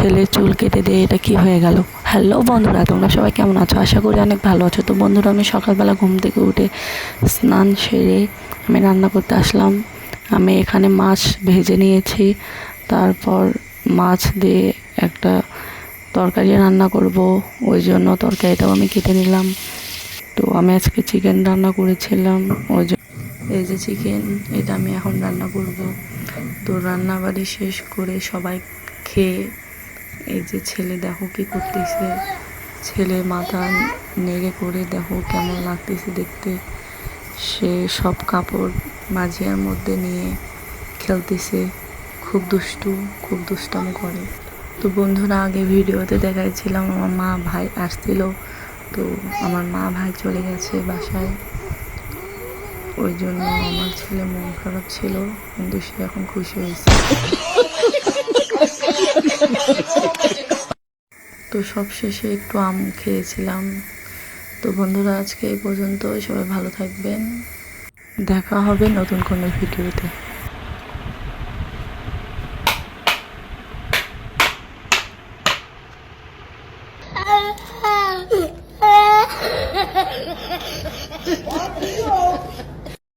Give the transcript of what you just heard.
ছেলে চুল কেটে দিয়ে এটা কি হয়ে গেল। হ্যালো বন্ধুরা, তোমরা সবাই কেমন আছো? আশা করি অনেক ভালো আছো। তো বন্ধুরা, আমি সকালবেলা ঘুম থেকে উঠে স্নান সেরে আমি রান্না করতে আসলাম। আমি এখানে মাছ ভেজে নিয়েছি, তারপর মাছ দিয়ে একটা তরকারি রান্না করব, ওই জন্য তরকারিটাও আমি কেটে নিলাম। তো আমি আজকে চিকেন রান্না করেছিলাম, ওই জন্য এই যে চিকেন, এটা আমি এখন রান্না করব। তো রান্নাবাড়ি শেষ করে সবাই খেয়ে, এই যে ছেলে দেখো কি করতেছে, ছেলে মাথা নেড়ে করে দেখো কেমন লাগতেছে দেখতে। সে সব কাপড় মাজিয়ার মধ্যে নিয়ে খেলতেছে, খুব দুষ্টু, খুব দুষ্টাম করে। তো বন্ধুরা, আগে ভিডিওতে দেখাইছিলাম আমার মা ভাই আসছিল, তো আমার মা ভাই চলে গেছে বাসায়, ওই জন্য আমার ছেলে মন খারাপ ছিল, কিন্তু সে এখন খুশি হয়েছে। তো সব শেষে একটু আম খেয়েছিলাম। তো বন্ধুরা, আজকে এই পর্যন্ত, সবাই ভালো থাকবেন, দেখা হবে নতুন কোনো ভিডিওতে।